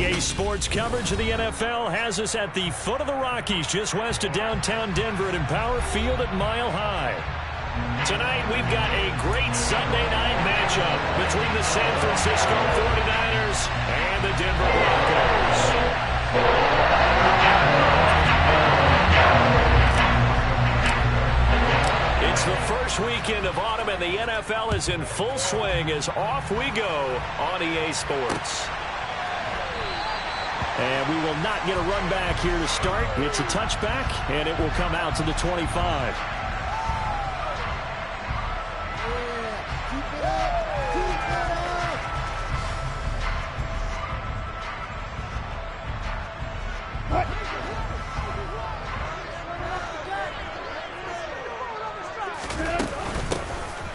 EA Sports coverage of the NFL has us at the foot of the Rockies, just west of downtown Denver at Empower Field at Mile High. Tonight, we've got a great Sunday night matchup between the San Francisco 49ers and the Denver Broncos. It's the first weekend of autumn, and the NFL is in full swing as off we go on EA Sports. And we will not get a run back here to start. It's a touchback, and it will come out to the 25.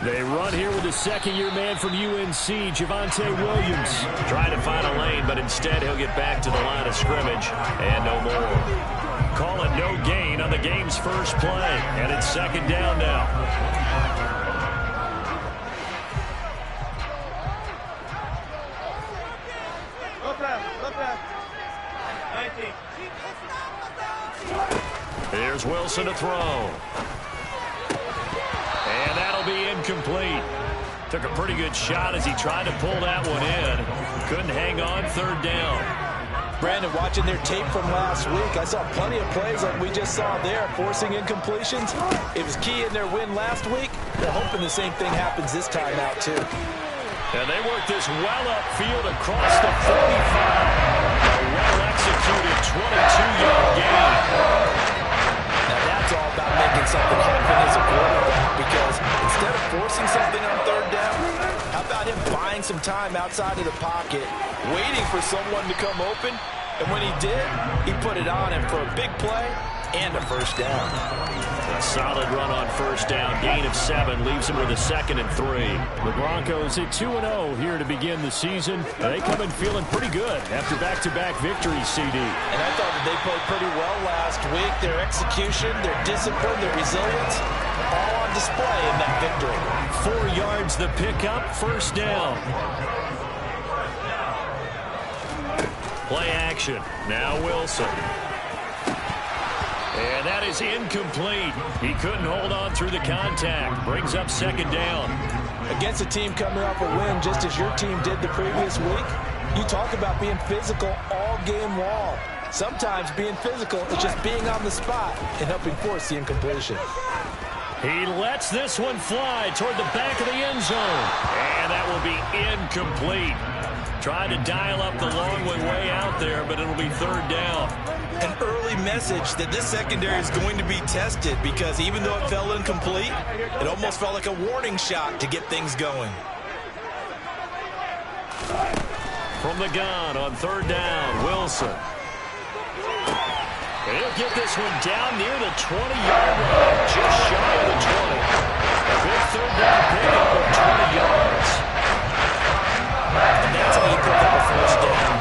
They run here with the second-year man from UNC, Javonte Williams. Trying to find a lane, but instead he'll get back to the line of scrimmage and no more. Call it no gain on the game's first play, and it's second down now. Here's Wilson to throw. And that'll be incomplete. Took a pretty good shot as he tried to pull that one in. Couldn't hang on third down. Brandon, watching their tape from last week, I saw plenty of plays like we just saw there, forcing incompletions. It was key in their win last week. They're hoping the same thing happens this time out, too. And they work this well upfield across the 45. A well-executed 22-yard gain. Now that's all about making something happen as a quarterback, because instead of forcing something on third down, how about him buying some time outside of the pocket, waiting for someone to come open, and when he did, he put it on him for a big play and a first down. A solid run on first down, gain of 7, leaves him with a 2nd and 3. The Broncos at 2-0 here to begin the season. They come in feeling pretty good after back-to-back victories, CD. And I thought that they played pretty well last week. Their execution, their discipline, their resilience, all on display in that victory. 4 yards the pickup, first down. Play action. Now Wilson. And that is incomplete. He couldn't hold on through the contact. Brings up second down. Against a team coming off a win just as your team did the previous week, you talk about being physical all game long. Sometimes being physical is just being on the spot and helping force the incompletion. He lets this one fly toward the back of the end zone. And that will be incomplete. Trying to dial up the long one way out there, but it'll be third down. An early message that this secondary is going to be tested, because even though it fell incomplete, it almost felt like a warning shot to get things going. From the gun on third down, Wilson. He'll get this one down near the 20-yard line, just shy of the 20. A big third down pickup of 20 yards. And that's how you pick up a first down.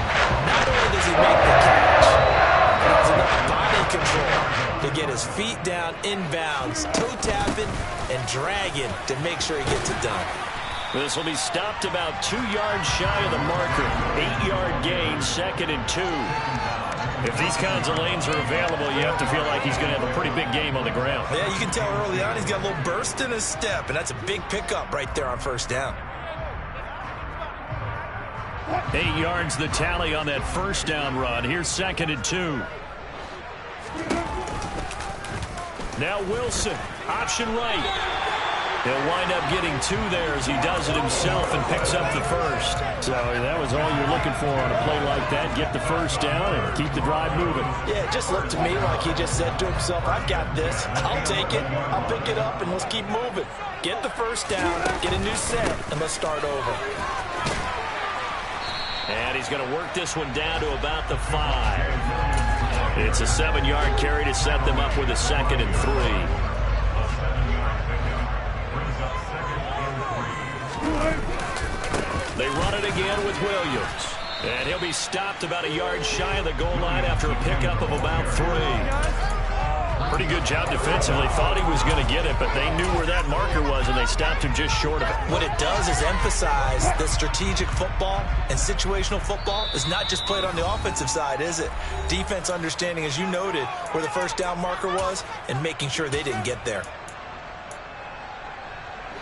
Not only does he make the catch, but he has enough body control to get his feet down inbounds, toe tapping and dragging to make sure he gets it done. This will be stopped about 2 yards shy of the marker. 8-yard gain, 2nd and 2. If these kinds of lanes are available, you have to feel like he's going to have a pretty big game on the ground. Yeah, you can tell early on he's got a little burst in his step, and that's a big pickup right there on first down. 8 yards the tally on that first down run. Here's 2nd and 2. Now Wilson, option right. He'll wind up getting 2 there as he does it himself and picks up the first. So that was all you're looking for on a play like that. Get the first down and keep the drive moving. Yeah, it just looked to me like he just said to himself, I've got this. I'll take it. I'll pick it up, and let's keep moving. Get the first down, get a new set, and let's start over. And he's going to work this one down to about the 5. It's a 7-yard carry to set them up with a 2nd and 3. They run it again with Williams. And he'll be stopped about a yard shy of the goal line after a pickup of about 3. Pretty good job defensively. Thought he was going to get it, but they knew where that marker was, and they stopped him just short of it. What it does is emphasize that strategic football and situational football is not just played on the offensive side, is it? Defense understanding, as you noted, where the first down marker was and making sure they didn't get there.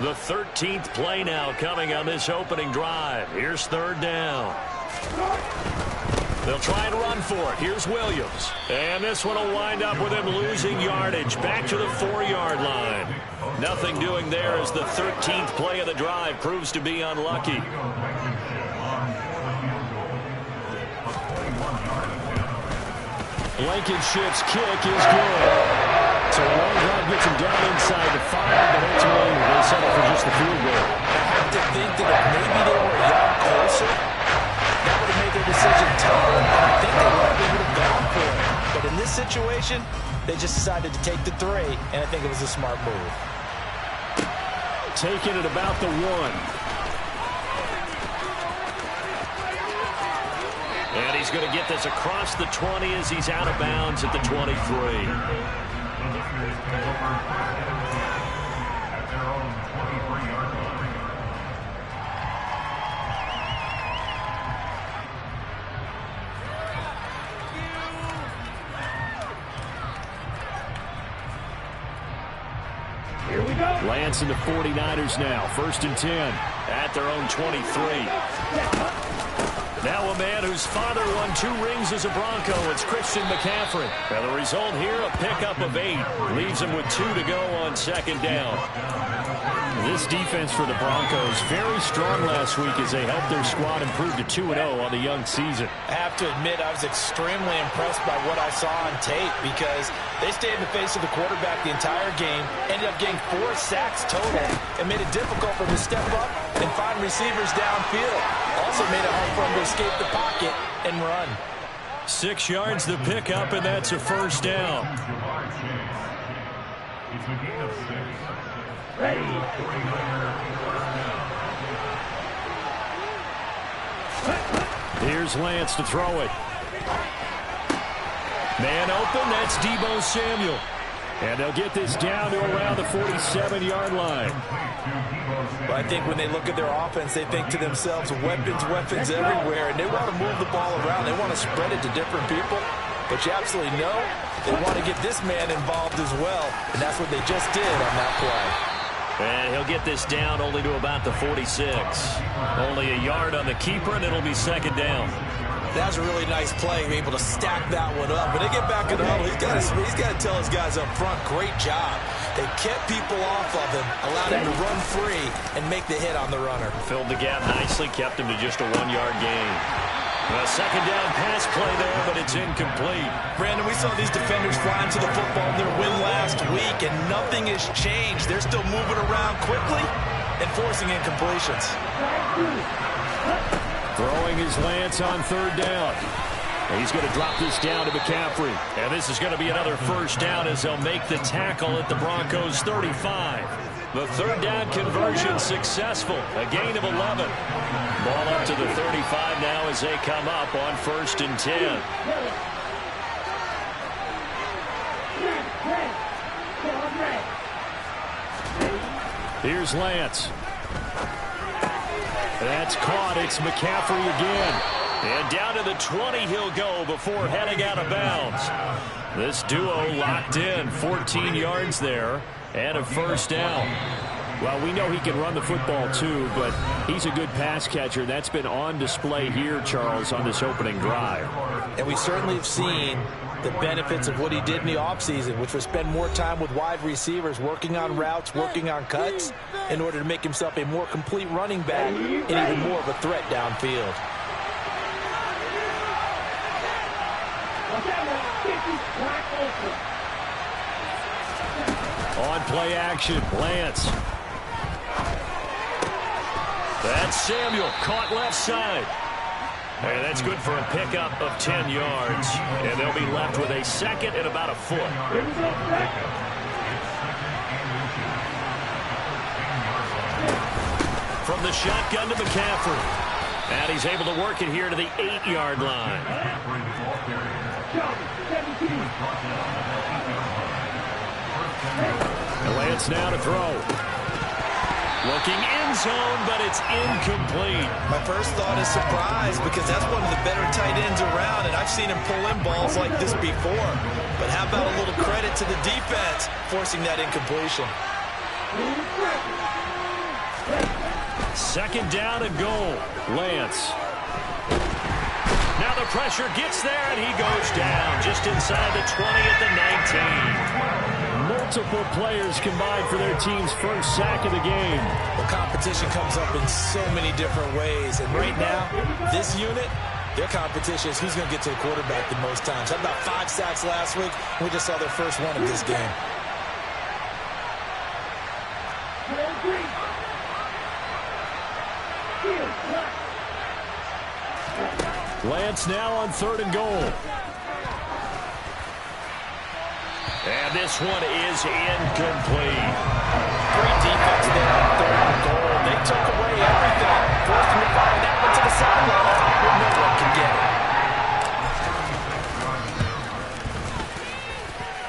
The 13th play now coming on this opening drive. Here's third down. They'll try and run for it. Here's Williams. And this one will wind up with him losing yardage. Back to the 4-yard line. Nothing doing there as the 13th play of the drive proves to be unlucky. Blankenship's kick is good. So one drive gets him down inside the 5, but ultimately they settle for just the field goal. I have to think that if maybe they were a yard closer, that would have made their decision tougher, and I think they likely would have gone for it. But in this situation, they just decided to take the 3, and I think it was a smart move. Taking it about the 1. And he's going to get this across the 20 as he's out of bounds at the 23. Here we go. Lance and the 49ers now. 1st and 10 at their own 23. Now a man whose father won 2 rings as a Bronco. It's Christian McCaffrey. And the result here, a pickup of 8. Leaves him with 2 to go on 2nd down. This defense for the Broncos, very strong last week as they helped their squad improve to 2-0 on the young season. I have to admit, I was extremely impressed by what I saw on tape because they stayed in the face of the quarterback the entire game, ended up getting 4 sacks total, and made it difficult for him to step up and find receivers downfield. Also made it hard for him to escape the pocket and run. 6 yards the pickup, and that's a 1st down. Ready. Here's Lance to throw it. Man open, that's Deebo Samuel. And they'll get this down to around the 47-yard line. Well, I think when they look at their offense, they think to themselves, weapons everywhere, and they want to move the ball around. They want to spread it to different people. But you absolutely know they want to get this man involved as well, and that's what they just did on that play. And he'll get this down only to about the 46. Only a yard on the keeper, and it'll be 2nd down. That was a really nice play, able to stack that one up. But they get back in the huddle. He's got to tell his guys up front, great job. They kept people off of him, allowed him to run free and make the hit on the runner. Filled the gap nicely, kept him to just a 1-yard gain. A 2nd down pass play there, but it's incomplete. Brandon, we saw these defenders flying to the football in their win last week, and nothing has changed. They're still moving around quickly and forcing incompletions. Throwing his Lance on 3rd down. He's going to drop this down to McCaffrey. And this is going to be another 1st down as they'll make the tackle at the Broncos' 35. The 3rd down conversion successful. A gain of 11. Ball up to the 35 now as they come up on 1st and 10. Here's Lance. That's caught. It's McCaffrey again. And down to the 20 he'll go before heading out of bounds. This duo locked in. 14 yards there and a 1st down. Well, we know he can run the football too, but he's a good pass catcher. That's been on display here, Charles, on this opening drive. And we certainly have seen the benefits of what he did in the offseason, which was spend more time with wide receivers, working on routes, working on cuts, in order to make himself a more complete running back and even more of a threat downfield. On play action, Lance. That's Samuel, caught left side. And that's good for a pickup of 10 yards. And they'll be left with a 2nd and about a foot. From the shotgun to McCaffrey. And he's able to work it here to the 8-yard line. And Lance now to throw. Looking in zone, but it's incomplete. My first thought is surprise because that's one of the better tight ends around, and I've seen him pull in balls like this before. But how about a little credit to the defense forcing that incompletion? Second down and goal. Lance. Now the pressure gets there, and he goes down just inside the 20 at the 19. Multiple players combined for their team's first sack of the game. The competition comes up in so many different ways, and right now, this unit, their competition is who's going to get to the quarterback the most times. Had about 5 sacks last week. We just saw their first one of this game. Lance now on 3rd and goal. And this one is incomplete. Great defense there on 3rd and goal. They took away everything. Forced him to fire that one to the sideline where no one can get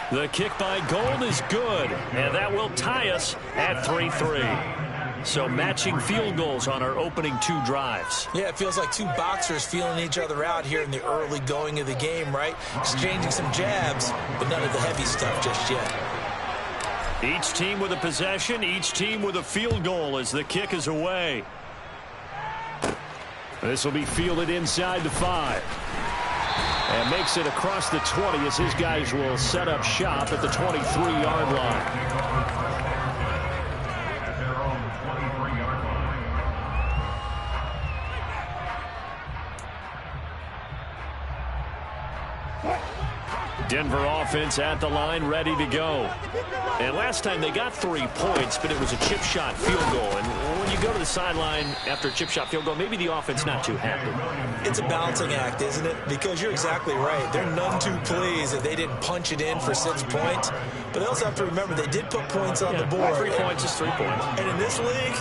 it. The kick by Gold is good, and that will tie us at 3-3. So matching field goals on our opening 2 drives. Yeah, it feels like 2 boxers feeling each other out here in the early going of the game, right? Exchanging some jabs, but none of the heavy stuff just yet. Each team with a possession, each team with a field goal as the kick is away. This will be fielded inside the 5. And makes it across the 20 as his guys will set up shop at the 23-yard line. Denver offense at the line, ready to go. And last time they got 3 points, but it was a chip shot field goal. And when you go to the sideline after a chip shot field goal, maybe the offense not too happy. It's a balancing act, isn't it? Because you're exactly right. They're none too pleased that they didn't punch it in for 6 points. But they also have to remember they did put points on the board. 3 points is 3 points. And in this league,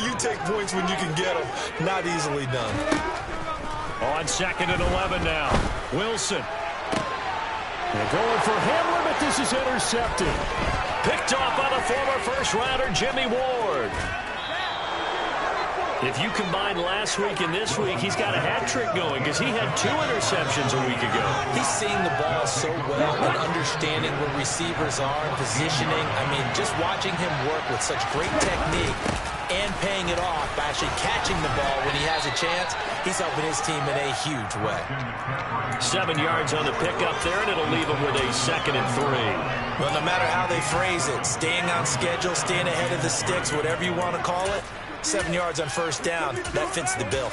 you take points when you can get them. Not easily done. On 2nd and 11 now. Wilson. They're going for Hamlin, but this is intercepted. Picked off by the former first-rounder, Jimmy Ward. If you combine last week and this week, he's got a hat trick going because he had 2 interceptions a week ago. He's seeing the ball so well and understanding where receivers are and positioning. I mean, just watching him work with such great technique and paying it off by actually catching the ball when he has a chance, he's helping his team in a huge way. 7 yards on the pickup there, and it'll leave him with a 2nd and 3. Well, no matter how they phrase it, staying on schedule, staying ahead of the sticks, whatever you want to call it, 7 yards on 1st down, that fits the bill.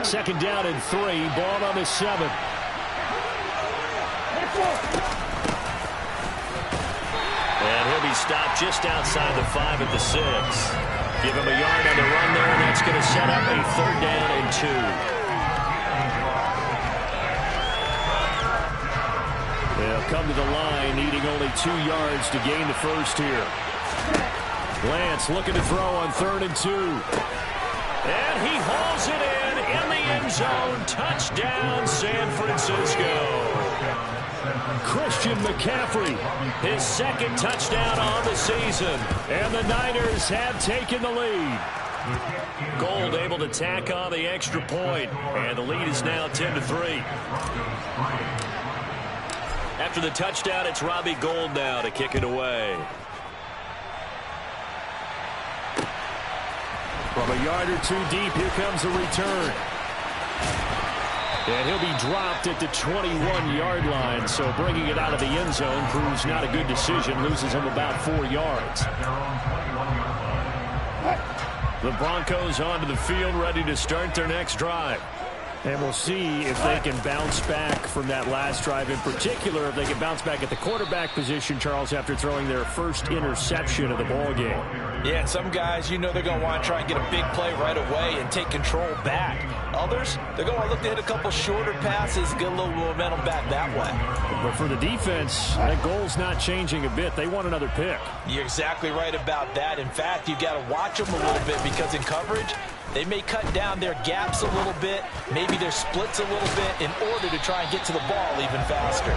2nd down and 3, ball on the 7. And he'll be stopped just outside the 5 at the 6. Give him a yard on the run there, and that's going to set up a 3rd down and 2. They'll come to the line, needing only 2 yards to gain the first here. Lance looking to throw on 3rd and 2. And he hauls it in the end zone. Touchdown, San Francisco. Christian McCaffrey, his 2nd touchdown on the season. And the Niners have taken the lead. Gold able to tack on the extra point. And the lead is now 10-3. After the touchdown, it's Robbie Gould now to kick it away. From a yard or 2 deep, here comes the return. And he'll be dropped at the 21-yard line, so bringing it out of the end zone proves not a good decision, loses him about 4 yards. The Broncos onto the field, ready to start their next drive. And we'll see if they can bounce back from that last drive. In particular, if they can bounce back at the quarterback position, Charles, after throwing their first interception of the ballgame. Yeah, and some guys, you know they're going to want to try and get a big play right away and take control back. Others, they're going to look to hit a couple shorter passes, get a little momentum back that way. But for the defense, that goal's not changing a bit. They want another pick. You're exactly right about that. In fact, you got to watch them a little bit because in coverage, they may cut down their gaps a little bit, maybe their splits a little bit in order to try and get to the ball even faster.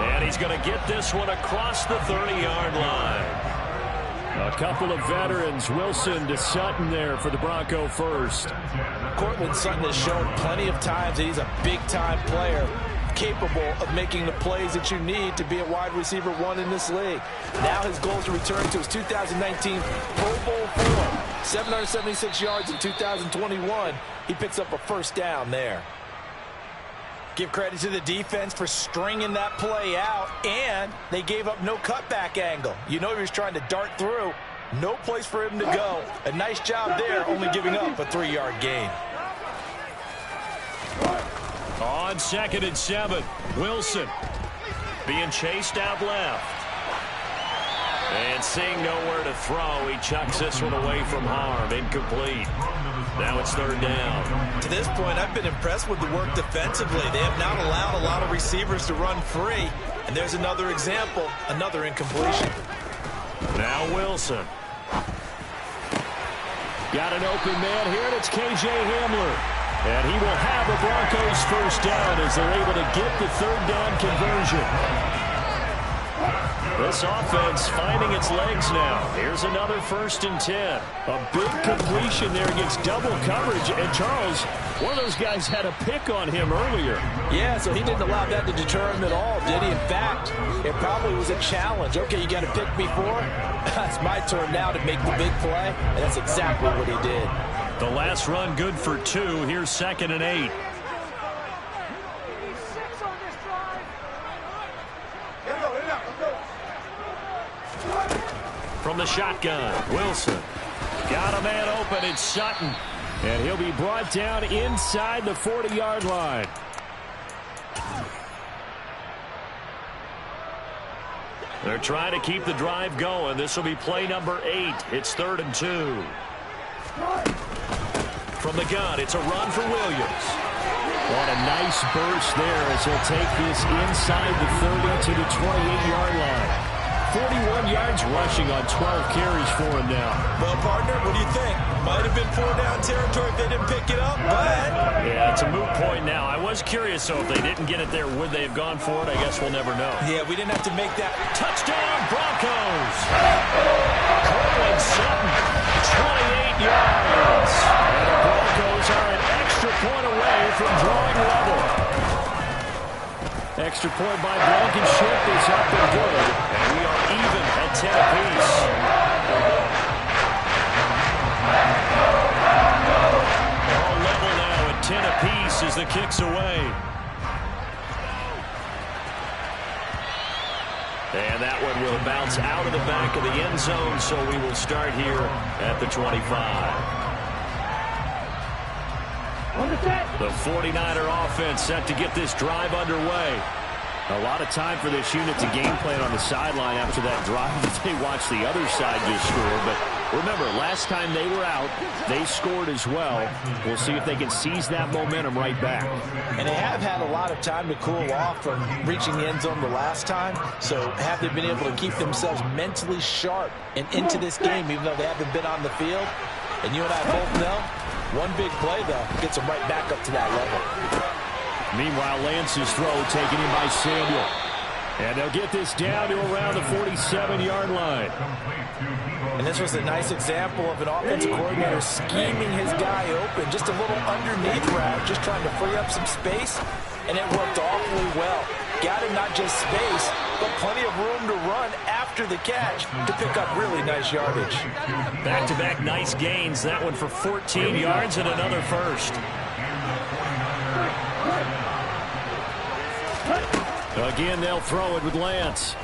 And he's going to get this one across the 30-yard line. A couple of veterans, Wilson to Sutton there for the Bronco first. Cortland Sutton has shown plenty of times that he's a big-time player, capable of making the plays that you need to be a wide receiver one in this league. Now his goal is to return to his 2019 Pro Bowl form. 776 yards in 2021. He picks up a first down there. Give credit to the defense for stringing that play out, and they gave up no cutback angle. You know he was trying to dart through. No place for him to go. A nice job there, only giving up a 3-yard gain. On 2nd and 7, Wilson being chased out left. And seeing nowhere to throw, he chucks this one away from harm. Incomplete. Now it's 3rd down. To this point, I've been impressed with the work defensively. They have not allowed a lot of receivers to run free. And there's another example, another incompletion. Now Wilson. Got an open man here, and it's K.J. Hamler. And he will have the Broncos first down as they're able to get the 3rd down conversion. This offense finding its legs now. Here's another 1st and 10. A big completion there against double coverage. And Charles, one of those guys had a pick on him earlier. Yeah, so he didn't allow that to deter him at all, did he? In fact, it probably was a challenge. Okay, you got a pick before? It's my turn now to make the big play. And that's exactly what he did. The last run good for 2. Here's 2nd and 8. From the shotgun, Wilson. Got a man open, it's Sutton. And he'll be brought down inside the 40-yard line. They're trying to keep the drive going. This will be play number 8. It's 3rd and 2. From the gun, it's a run for Williams. What a nice burst there as he'll take this inside the 30 to the 28-yard line. 41 yards rushing on 12 carries for him now. Well, partner, what do you think? Might have been 4-down territory if they didn't pick it up, but... Yeah, it's a moot point now. I was curious, so if they didn't get it there, would they have gone for it? I guess we'll never know. Yeah, we didn't have to make that. Touchdown, Broncos! Cortland Sutton, 28 yards. And the Broncos are an extra point away from drawing level. Extra point by Blankenship is up and good. And we are even at 10 apiece. All level now at 10 apiece as the kick's away. And that one will bounce out of the back of the end zone, so we will start here at the 25. The 49er offense set to get this drive underway. A lot of time for this unit to game plan on the sideline after that drive that they watched the other side just score. But remember, last time they were out, they scored as well. We'll see if they can seize that momentum right back. And they have had a lot of time to cool off from reaching the end zone the last time. So have they been able to keep themselves mentally sharp and into this game, even though they haven't been on the field? And you and I both know, one big play, though, gets them right back up to that level. Meanwhile, Lance's throw taken in by Samuel. And they'll get this down to around the 47-yard line. And this was a nice example of an offensive coordinator scheming his guy open. Just a little underneath route, just trying to free up some space. And it worked awfully well. Got him not just space, but plenty of room to run after the catch to pick up really nice yardage. Back-to-back nice gains. That one for 14 yards and another first. Again, they'll throw it with Lance.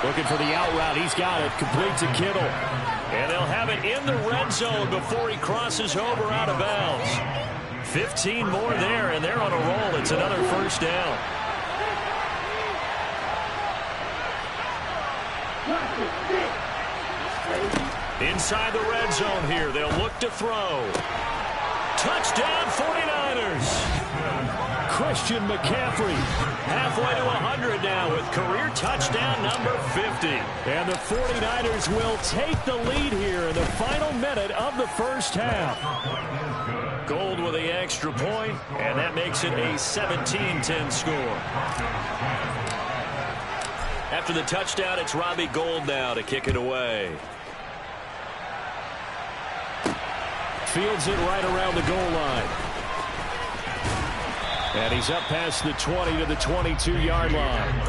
Looking for the out route. He's got it. Complete to Kittle. And they'll have it in the red zone before he crosses over out of bounds. 15 more there, and they're on a roll. It's another first down. Inside the red zone here. They'll look to throw. Touchdown, 49ers. Christian McCaffrey halfway to 100 now with career touchdown number 50. And the 49ers will take the lead here in the final minute of the first half. Gold with the extra point, and that makes it a 17-10 score. After the touchdown, it's Robbie Gould now to kick it away. Fields it right around the goal line. And he's up past the 20 to the 22-yard line.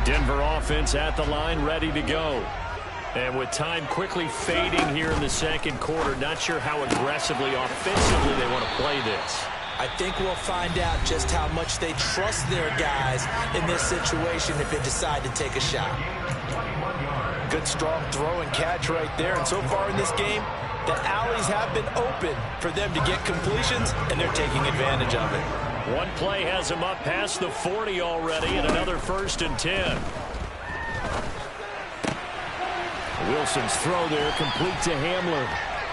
Denver offense at the line, ready to go. And with time quickly fading here in the second quarter, not sure how aggressively, offensively they want to play this. I think we'll find out just how much they trust their guys in this situation if they decide to take a shot. Good strong throw and catch right there. And so far in this game, the alleys have been open for them to get completions, and they're taking advantage of it. One play has him up past the 40 already, and another 1st and 10. Wilson's throw there, complete to Hamler.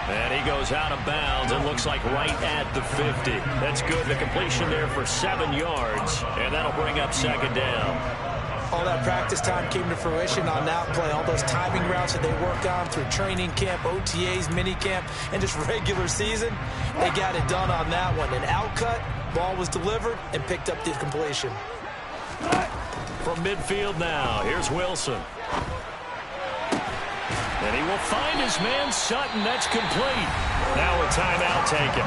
And he goes out of bounds and looks like right at the 50. That's good. The completion there for 7 yards, and that'll bring up 2nd down. All that practice time came to fruition on that play. All those timing routes that they worked on through training camp, OTAs, minicamp, and just regular season, they got it done on that one. An outcut, ball was delivered, and picked up the completion. From midfield now, here's Wilson. And he will find his man Sutton. That's complete. Now a timeout taken.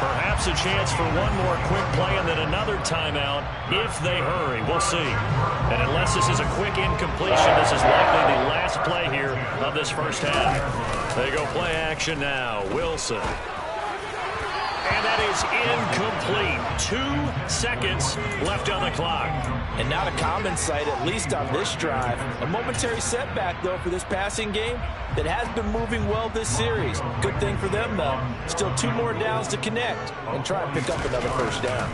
Perhaps a chance for one more quick play and then another timeout if they hurry. We'll see. And unless this is a quick incompletion, this is likely the last play here of this first half. They go play action now. Wilson. And that is incomplete. 2 seconds left on the clock. And not a common sight, at least on this drive. A momentary setback, though, for this passing game that has been moving well this series. Good thing for them, though. Still 2 more downs to connect and try and pick up another 1st down.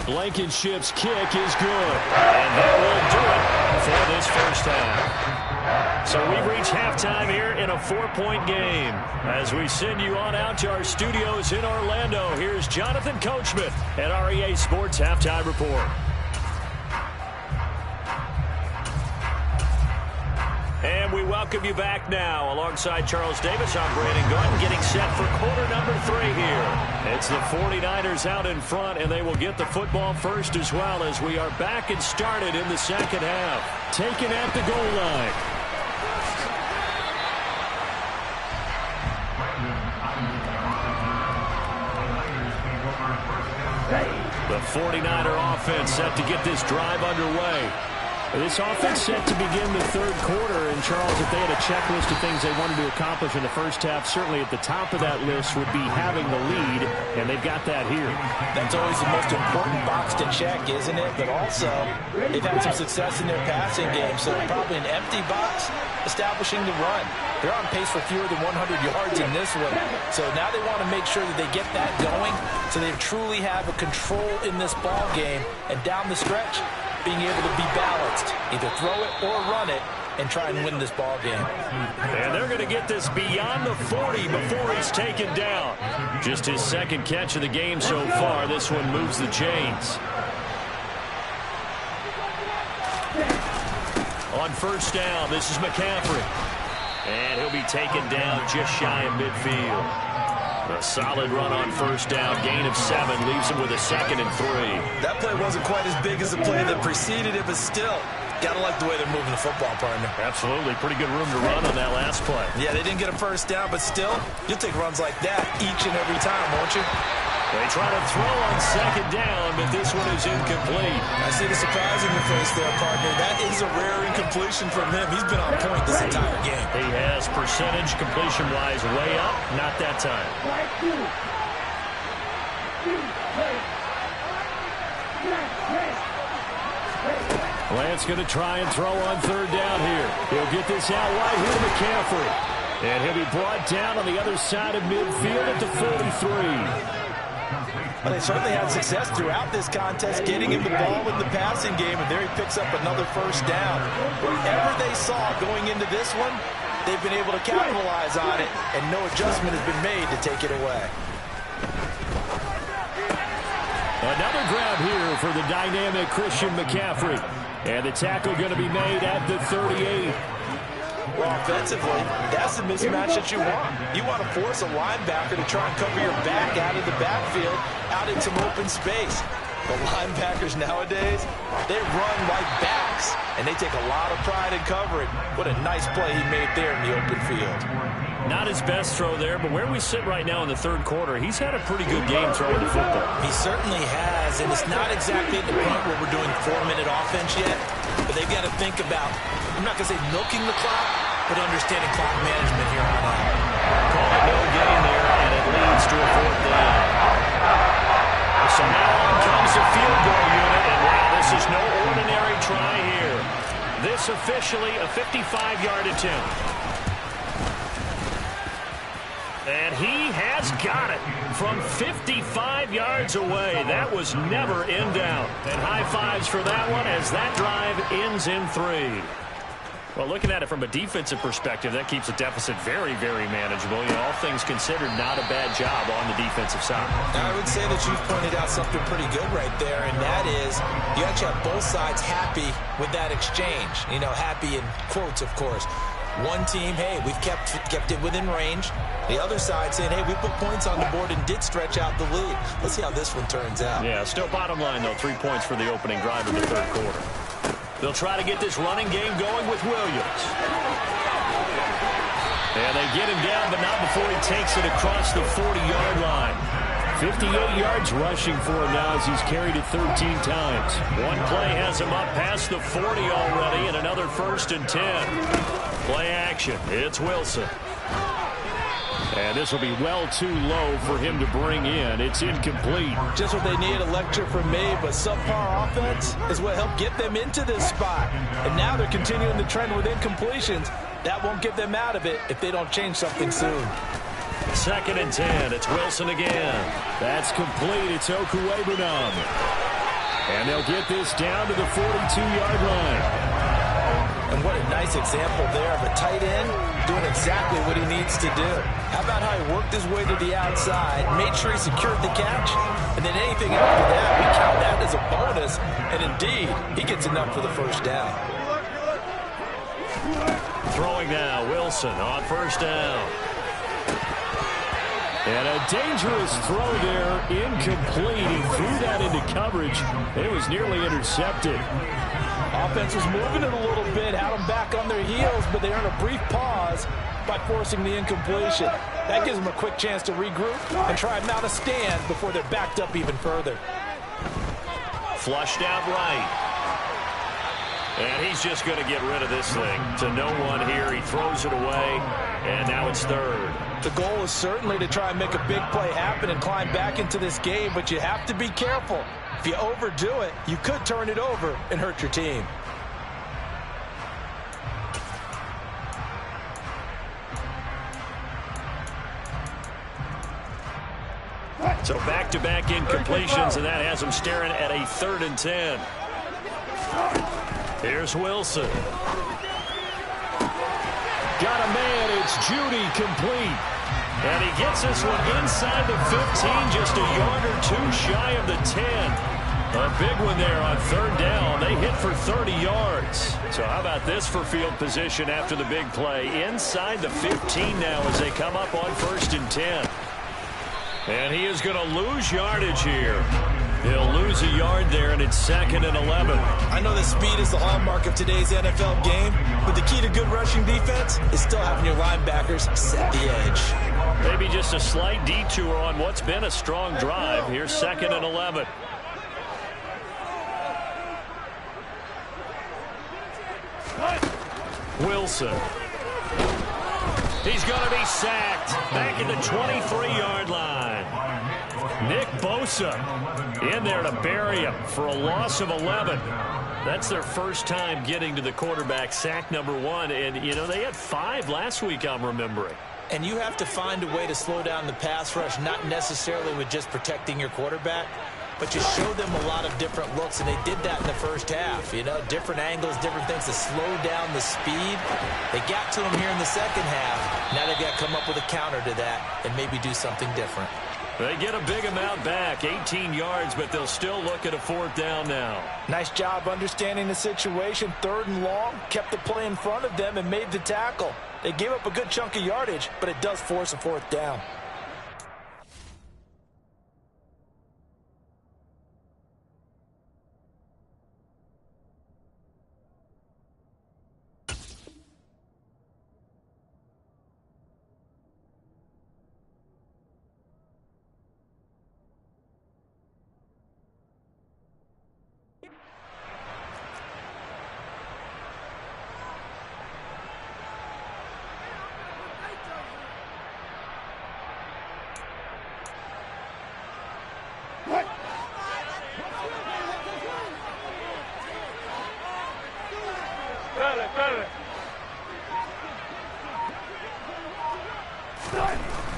Blankenship's kick is good. And that will do it for this first half. So we've reached halftime here in a 4-point game. As we send you on out to our studios in Orlando, here's Jonathan Coachman at REA Sports Halftime Report. And we welcome you back now. Alongside Charles Davis, I'm Brandon Gordon, getting set for quarter number 3 here. It's the 49ers out in front, and they will get the football first as well as we are back and started in the second half. Taken at the goal line. The 49er offense set to get this drive underway. This offense set to begin the 3rd quarter, and Charles, if they had a checklist of things they wanted to accomplish in the first half, certainly at the top of that list would be having the lead, and they've got that here. That's always the most important box to check, isn't it? But also, they've had some success in their passing game, so probably an empty box establishing the run. They're on pace for fewer than 100 yards in this one, so now they want to make sure that they get that going so they truly have a control in this ball game, and down the stretch, being able to be balanced, either throw it or run it, and try and win this ball game. And they're going to get this beyond the 40 before he's taken down. Just his 2nd catch of the game so far. This one moves the chains. On 1st down, this is McCaffrey. And he'll be taken down just shy of midfield. A solid run on 1st down, gain of 7, leaves him with a 2nd and 3. That play wasn't quite as big as the play that preceded it, but still, gotta like the way they're moving the football, partner. Absolutely, pretty good room to run on that last play. Yeah, they didn't get a 1st down, but still, you'll take runs like that each and every time, won't you? They try to throw on 2nd down, but this one is incomplete. I see the surprise in your face there, partner. That is a rare incompletion from him. He's been on point this entire game. He has percentage completion-wise way up, not that time. Lance going to try and throw on 3rd down here. He'll get this out wide here to McCaffrey. And he'll be brought down on the other side of midfield at the 43. Well, they certainly had success throughout this contest, getting him the ball in the passing game, and there he picks up another 1st down. Whatever they saw going into this one, they've been able to capitalize on it, and no adjustment has been made to take it away. Another grab here for the dynamic Christian McCaffrey. And the tackle going to be made at the 38. Well, offensively, that's the mismatch that you want. You want to force a linebacker to try and cover your back out of the backfield, out in some open space. The linebackers nowadays, they run like backs, and they take a lot of pride in covering. What a nice play he made there in the open field. Not his best throw there, but where we sit right now in the third quarter, he's had a pretty good game throwing the football. He certainly has, and it's not exactly at the point where we're doing 4-minute offense yet, but they've got to think about, I'm not going to say milking the clock, but understanding clock management here on out. Call it no gain there, and it leads to a 4th down. So now on comes the field goal unit, and wow, this is no ordinary try here. This officially a 55-yard attempt. And he has got it from 55 yards away. That was never in doubt. And high fives for that one as that drive ends in 3. Well, looking at it from a defensive perspective, that keeps the deficit very, very manageable. You know, all things considered, not a bad job on the defensive side. Now, I would say that you've pointed out something pretty good right there, and that is you actually have both sides happy with that exchange. You know, happy in quotes, of course. One team, hey, we've kept it within range. The other side saying, hey, we put points on the board and did stretch out the lead. Let's see how this one turns out. Yeah, still bottom line, though, 3 points for the opening drive of the third quarter. They'll try to get this running game going with Williams. And they get him down, but not before he takes it across the 40-yard line. 58 yards rushing for him now as he's carried it 13 times. One play has him up past the 40 already, and another 1st and 10. Play action. It's Wilson. And this will be well too low for him to bring in. It's incomplete. Just what they need, a lecture from me, but subpar offense is what helped get them into this spot. And now they're continuing the trend with incompletions. That won't get them out of it if they don't change something soon. 2nd and 10. It's Wilson again. That's complete. It's Okuwebunam. And they'll get this down to the 42-yard line. And what a nice example there of a tight end doing exactly what he needs to do. How about how he worked his way to the outside, made sure he secured the catch, and then anything after that, we count that as a bonus. And indeed, he gets enough for the 1st down. Throwing now, Wilson on 1st down. And a dangerous throw there, incomplete. He threw that into coverage. It was nearly intercepted. Offense was moving it a little bit, had them back on their heels, but they earned a brief pause by forcing the incompletion. That gives them a quick chance to regroup and try and mount a stand before they're backed up even further. Flushed out right. And he's just going to get rid of this thing. To no one here. He throws it away, and now it's 3rd. The goal is certainly to try and make a big play happen and climb back into this game, but you have to be careful. If you overdo it, you could turn it over and hurt your team. So back-to-back incompletions, and that has him staring at a 3rd and 10. Here's Wilson. Got a man. It's Judy complete. And he gets this one inside the 15, just a yard or 2 shy of the 10. A big one there on 3rd down. They hit for 30 yards. So how about this for field position after the big play? Inside the 15 now as they come up on 1st and 10. And he is going to lose yardage here. He'll lose a yard there, and it's 2nd and 11. I know that speed is the hallmark of today's NFL game, but the key to good rushing defense is still having your linebackers set the edge. Maybe just a slight detour on what's been a strong drive. Here's 2nd and 11. Wilson. He's going to be sacked back at the 23-yard line. Nick Bosa in there to bury him for a loss of 11. That's their first time getting to the quarterback, sack number 1. And, you know, they had 5 last week, I'm remembering. And you have to find a way to slow down the pass rush, not necessarily with just protecting your quarterback, but you show them a lot of different looks, and they did that in the first half. You know, different angles, different things to slow down the speed. They got to him here in the second half. Now they've got to come up with a counter to that and maybe do something different. They get a big amount back, 18 yards, but they'll still look at a 4th down now. Nice job understanding the situation. 3rd and long, kept the play in front of them and made the tackle. They gave up a good chunk of yardage, but it does force a 4th down.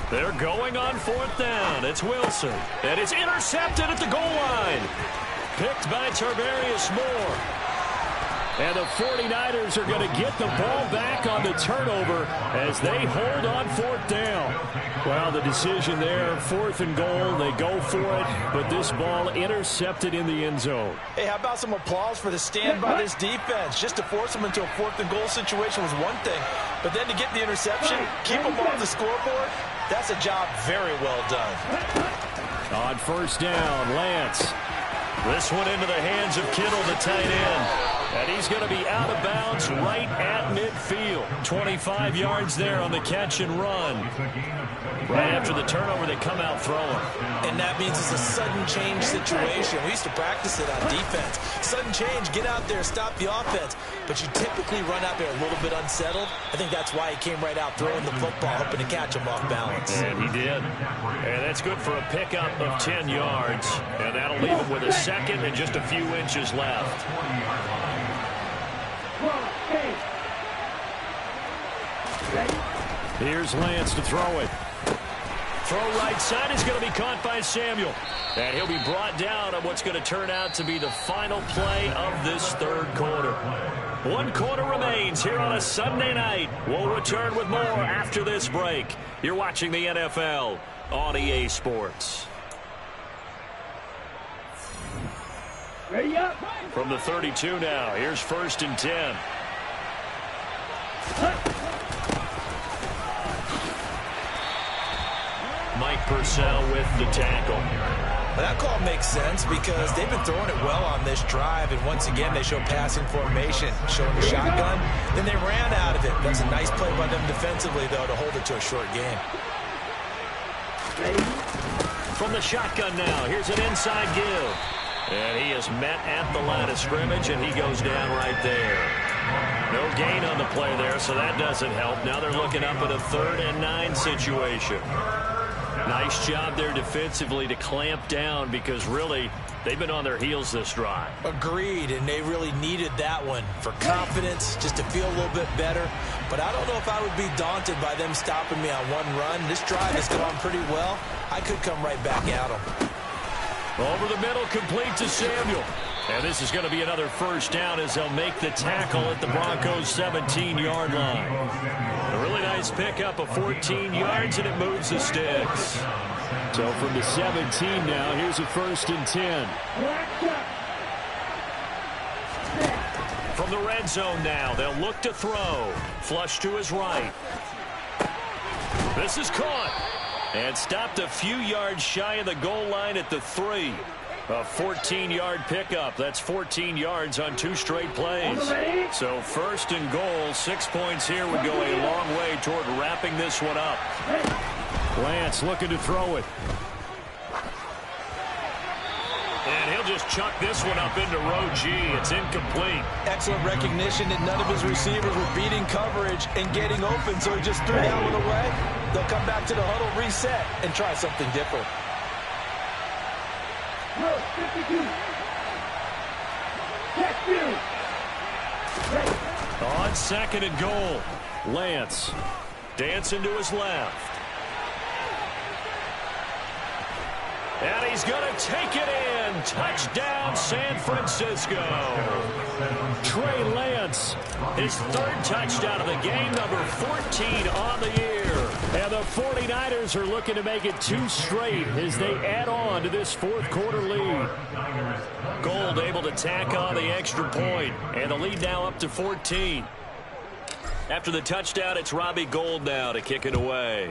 They're going on 4th down. It's Wilson. And it's intercepted at the goal line. Picked by Tarvarius Moore. And the 49ers are going to get the ball back on the turnover as they hold on 4th down. Well, the decision there, 4th and goal, they go for it, but this ball intercepted in the end zone. Hey, how about some applause for the stand by this defense? Just to force them into a 4th and goal situation was one thing, but then to get the interception, keep them off the scoreboard, that's a job very well done. On 1st down, Lance. This one into the hands of Kittle, the tight end. And he's going to be out of bounds right at midfield. 25 yards there on the catch and run. Right after the turnover, they come out throwing. And that means it's a sudden change situation. We used to practice it on defense. Sudden change, get out there, stop the offense. But you typically run out there a little bit unsettled. I think that's why he came right out throwing the football, hoping to catch him off balance. And he did. And that's good for a pickup of 10 yards. And that'll leave him with a 2nd and just a few inches left. Here's Lance to throw it. Throw right side is going to be caught by Samuel. And he'll be brought down on what's going to turn out to be the final play of this 3rd quarter. 1 quarter remains here on a Sunday night. We'll return with more after this break. You're watching the NFL on EA Sports. Ready up. From the 32 now, here's 1st and 10. Mike Purcell with the tackle. Well, that call makes sense because they've been throwing it well on this drive, and once again they show passing formation, showing the shotgun. Then they ran out of it. That's a nice play by them defensively, though, to hold it to a short game. From the shotgun now, here's an inside give. And he is met at the line of scrimmage, and he goes down right there. No gain on the play there, so that doesn't help. Now they're looking up at a 3rd and 9 situation. Nice job there defensively to clamp down because really they've been on their heels this drive. Agreed, and they really needed that one for confidence, just to feel a little bit better. But I don't know if I would be daunted by them stopping me on one run. This drive has gone pretty well. I could come right back at them. Over the middle, complete to Samuel. And this is going to be another 1st down as they'll make the tackle at the Broncos' 17-yard line. A really nice pickup of 14 yards, and it moves the sticks. So from the 17 now, here's a 1st and 10. From the red zone now, they'll look to throw. Flush to his right. This is caught. And stopped a few yards shy of the goal line at the 3. A 14-yard pickup. That's 14 yards on 2 straight plays. So 1st and goal, 6 points here would go a long way toward wrapping this one up. Lance looking to throw it. And he'll just chuck this one up into row G. It's incomplete. Excellent recognition that none of his receivers were beating coverage and getting open, so he just threw that one away. They'll come back to the huddle, reset, and try something different. On 2nd and goal, Lance dancing to his left. And he's going to take it in. Touchdown, San Francisco. Trey Lance, his third touchdown of the game, number 14 on the year. And the 49ers are looking to make it 2 straight as they add on to this fourth quarter lead. Gold able to tack on the extra point, and the lead now up to 14. After the touchdown, it's Robbie Gould now to kick it away.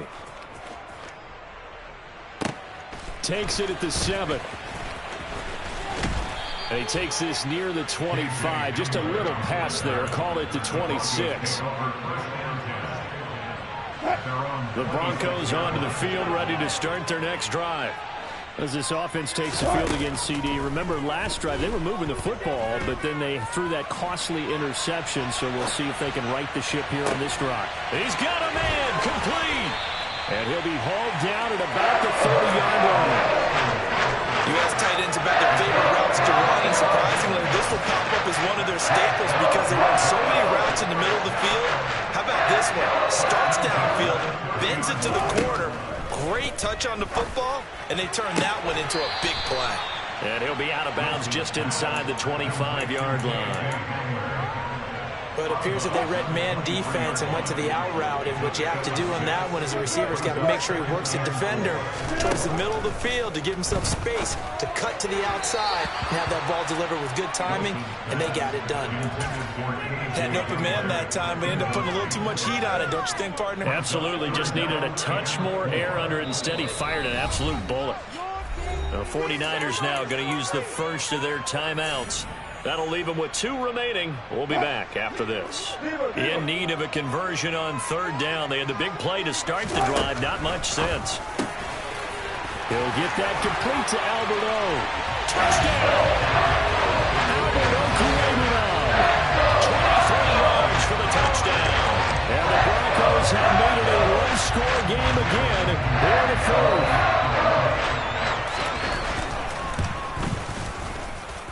Takes it at the 7. And he takes this near the 25. Just a little pass there. Call it the 26. The Broncos onto the field, ready to start their next drive. As this offense takes the field against CD. Remember, last drive, they were moving the football, but then they threw that costly interception, so we'll see if they can right the ship here on this drive. He's got a man, complete. And he'll be hauled down at about the 30-yard line. You ask tight ends about their favorite routes to run, and surprisingly, this will pop up as one of their staples because they run so many routes in the middle of the field. How about this one? Starts downfield, bends it to the corner, great touch on the football, and they turn that one into a big play. And he'll be out of bounds just inside the 25-yard line. But it appears that they read man defense and went to the out route, and what you have to do on that one is the receiver's got to make sure he works the defender towards the middle of the field to give himself space to cut to the outside and have that ball delivered with good timing, and they got it done. Had an open man that time, but ended up putting a little too much heat on it, don't you think, partner? Absolutely, just needed a touch more air under it. Instead, he fired an absolute bullet. The 49ers now going to use the first of their timeouts. That'll leave them with 2 remaining. We'll be back after this. In need of a conversion on third down. They had the big play to start the drive. Not much sense. He'll get that complete to Alberto. Touchdown! Alberto created on. 23 yards for the touchdown. And the Broncos have made it a one-score game again here in the fourth.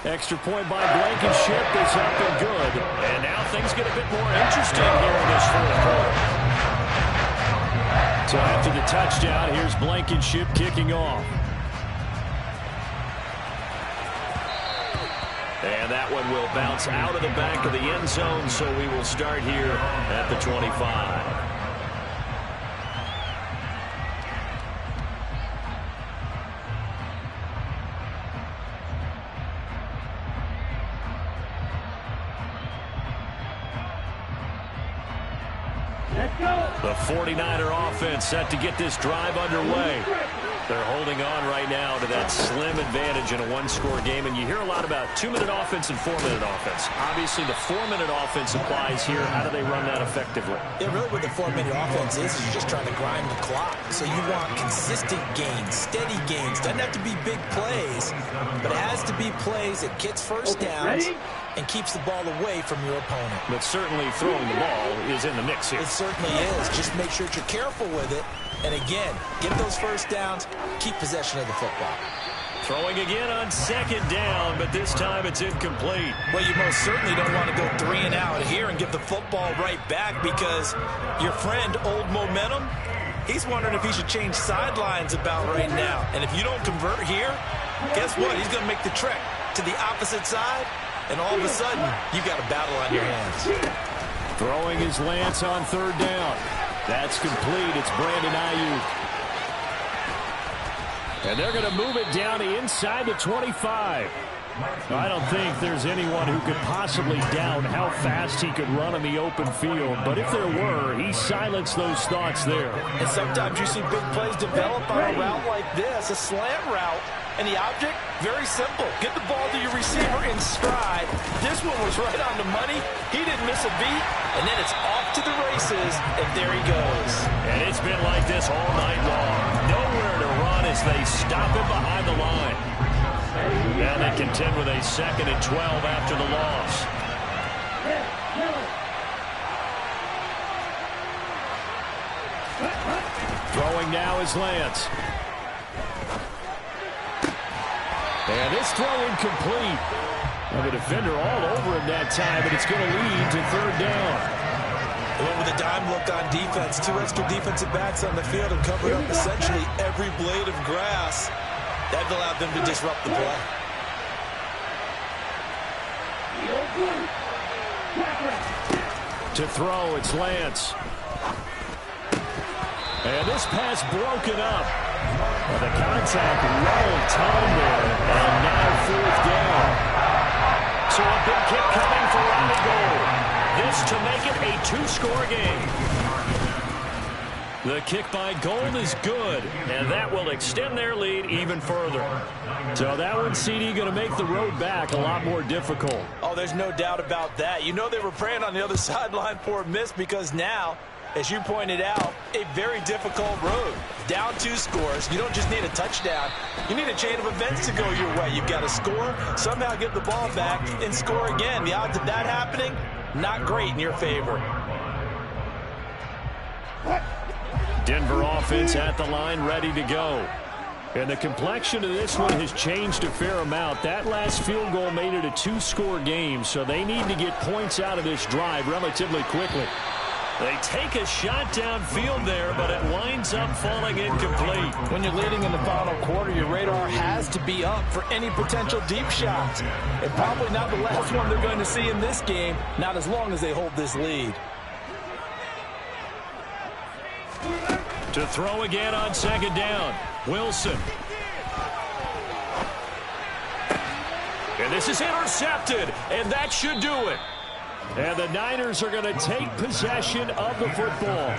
Extra point by Blankenship is up and good. And now things get a bit more interesting here in this fourth quarter. So after the touchdown, here's Blankenship kicking off. And that one will bounce out of the back of the end zone, so we will start here at the 25. The 49er offense set to get this drive underway. They're holding on right now to that slim advantage in a one-score game. And you hear a lot about 2-minute offense and 4-minute offense. Obviously, the 4-minute offense applies here. How do they run that effectively? Yeah, really what the 4-minute offense is you're just trying to grind the clock. So you want consistent gains, steady gains. Doesn't have to be big plays, but it has to be plays that gets first downs and keeps the ball away from your opponent. But certainly throwing the ball is in the mix here. It certainly is. Just make sure that you're careful with it. And again, get those first downs, keep possession of the football. Throwing again on second down, but this time it's incomplete. Well, you most certainly don't want to go 3 and out here and give the football right back because your friend, Old Momentum, he's wondering if he should change sidelines about right now. And if you don't convert here, guess what? He's going to make the trek to the opposite side, and all of a sudden, you got a battle on your hands. Throwing his Lance on third down. That's complete. It's Brandon Ayuk. And they're going to move it down to inside the 25. I don't think there's anyone who could possibly doubt how fast he could run in the open field. But if there were, he silenced those thoughts there. And sometimes you see big plays develop on a route like this, a slant route. And the object, very simple. Get the ball to your receiver in stride. This one was right on the money. He didn't miss a beat. And then it's off to the races, and there he goes. And it's been like this all night long. Nowhere to run as they stop him behind the line. Now they contend with a 2nd and 12 after the loss. Throwing now is Lance. And this throw incomplete. Well, the defender all over him that time, but it's going to lead to third down. They went with a dime look on defense. 2 extra defensive backs on the field and covered up essentially every blade of grass. That allowed them to disrupt the play. To throw, it's Lance. And this pass broken up. Well, the contact well timed there. And now 4th down. So a big kick coming for Robbie Gould. This to make it a 2-score game. The kick by Gould is good, and that will extend their lead even further. So that one, CD, going to make the road back a lot more difficult. Oh, there's no doubt about that. You know they were praying on the other sideline for a miss because now, as you pointed out, a very difficult road. Down 2 scores. You don't just need a touchdown. You need a chain of events to go your way. You've got to score, somehow get the ball back, and score again. The odds of that happening, not great in your favor. Denver offense at the line, ready to go. And the complexion of this one has changed a fair amount. That last field goal made it a 2-score game, so they need to get points out of this drive relatively quickly. They take a shot downfield there, but it winds up falling incomplete. When you're leading in the final quarter, your radar has to be up for any potential deep shots. And probably not the last one they're going to see in this game, not as long as they hold this lead. To throw again on 2nd down. Wilson. And this is intercepted, and that should do it. And the Niners are going to take possession of the football.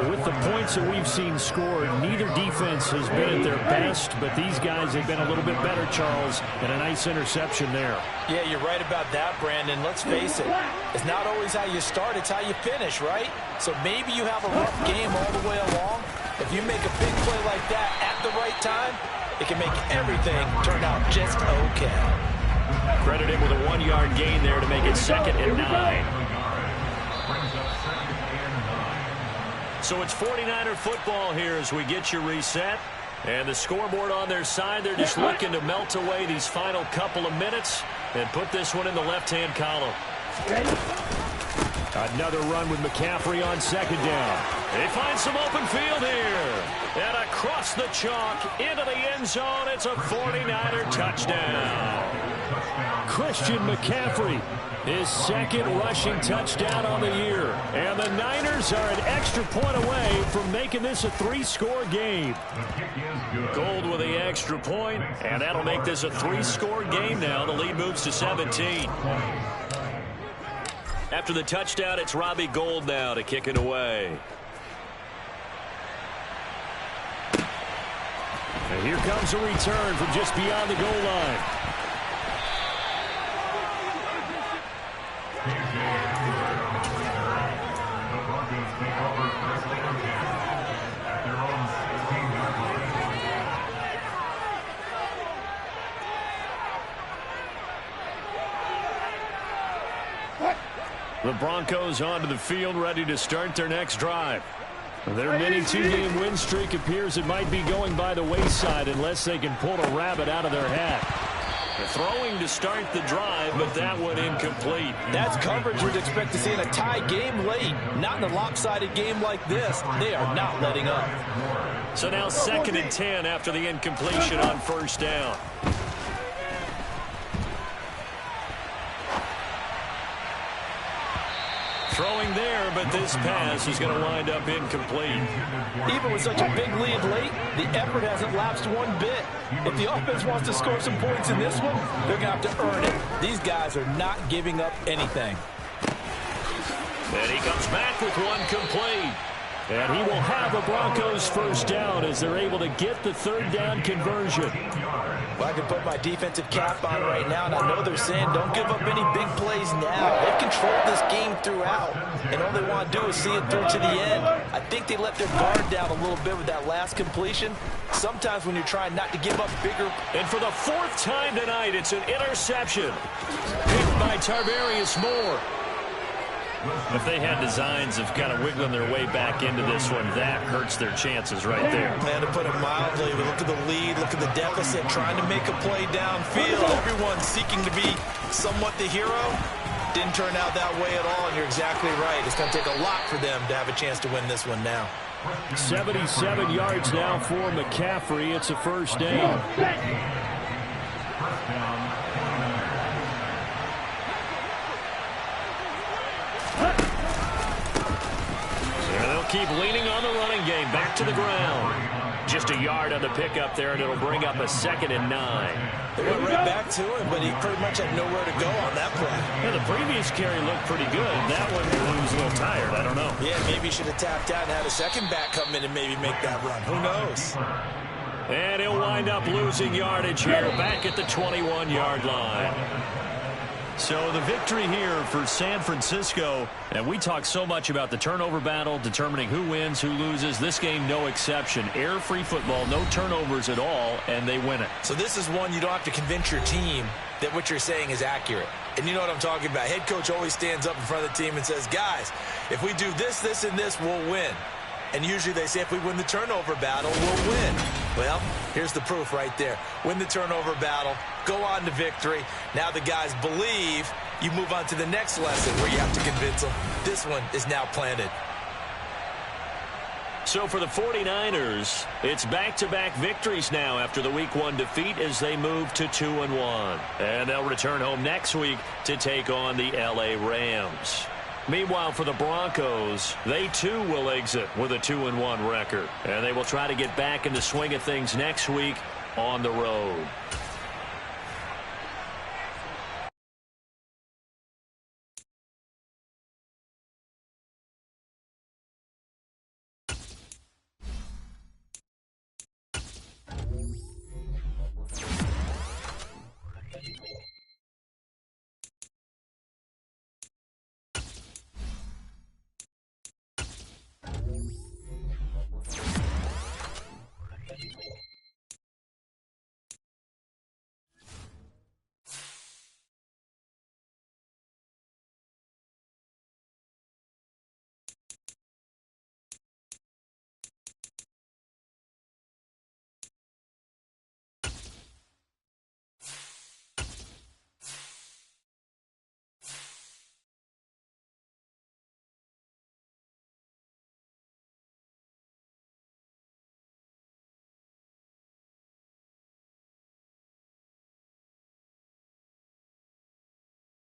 With the points that we've seen scored, neither defense has been at their best, but these guys have been a little bit better, Charles, and a nice interception there. Yeah, you're right about that, Brandon. Let's face it. It's not always how you start, it's how you finish, right? So maybe you have a rough game all the way along. If you make a big play like that at the right time, it can make everything turn out just okay. Credited with a 1-yard gain there to make it 2nd and 9. So it's 49er football here as we get you reset. And the scoreboard on their side, they're just looking to melt away these final couple of minutes and put this one in the left-hand column. Another run with McCaffrey on 2nd down. They find some open field here. And across the chalk into the end zone, it's a 49er touchdown. Christian McCaffrey, his 2nd rushing touchdown on the year. And the Niners are an extra point away from making this a 3-score game. Gould with the extra point, and that'll make this a 3-score game now. The lead moves to 17. After the touchdown, it's Robbie Gould now to kick it away. And here comes a return from just beyond the goal line. The Broncos onto the field, ready to start their next drive. Their mini 2-game win streak appears it might be going by the wayside unless they can pull a rabbit out of their hat. They're throwing to start the drive, but that one incomplete. That's coverage we'd expect to see in a tie game late. Not in a lopsided game like this. They are not letting up. So now 2nd and 10 after the incompletion on 1st down. Throwing there, but this pass is going to wind up incomplete. Even with such a big lead late, the effort hasn't lapsed one bit. If the offense wants to score some points in this one, they're going to have to earn it. These guys are not giving up anything. And he comes back with one complete. And he will have a Broncos 1st down as they're able to get the 3rd down conversion. Well, I can put my defensive cap on right now, and I know they're saying don't give up any big plays now. They've controlled this game throughout, and all they want to do is see it through to the end. I think they let their guard down a little bit with that last completion. Sometimes when you're trying not to give up bigger. And for the 4th time tonight, it's an interception. Picked by Tarvarius Moore. If they had designs of kind of wiggling their way back into this one, that hurts their chances right there. Man, to put it mildly, we look at the lead, look at the deficit, trying to make a play downfield. Everyone seeking to be somewhat the hero. Didn't turn out that way at all, and you're exactly right. It's going to take a lot for them to have a chance to win this one now. 77 yards now for McCaffrey. It's a first down. And they'll keep leaning on the running game. Back to the ground. Just a yard on the pickup there, and it'll bring up a 2nd and 9. They went right back to him, but he pretty much had nowhere to go on that play. Yeah, the previous carry looked pretty good. That one, he was a little tired. I don't know. Yeah, maybe he should have tapped out and had a second back come in and maybe make that run. Who knows? And he'll wind up losing yardage here, back at the 21-yard line. So the victory here for San Francisco, and we talk so much about the turnover battle, determining who wins, who loses. This game, no exception. Air-free football, no turnovers at all, and they win it. So this is one you don't have to convince your team that what you're saying is accurate. And you know what I'm talking about. Head coach always stands up in front of the team and says, guys, if we do this, this, and this, we'll win. And usually they say if we win the turnover battle, we'll win. Well, here's the proof right there. Win the turnover battle, go on to victory. Now the guys believe. You move on to the next lesson where you have to convince them. This one is now planted. So for the 49ers, it's back-to-back victories now after the Week 1 defeat as they move to 2-1. And they'll return home next week to take on the L.A. Rams. Meanwhile, for the Broncos, they too will exit with a 2-1 record. And they will try to get back in the swing of things next week on the road.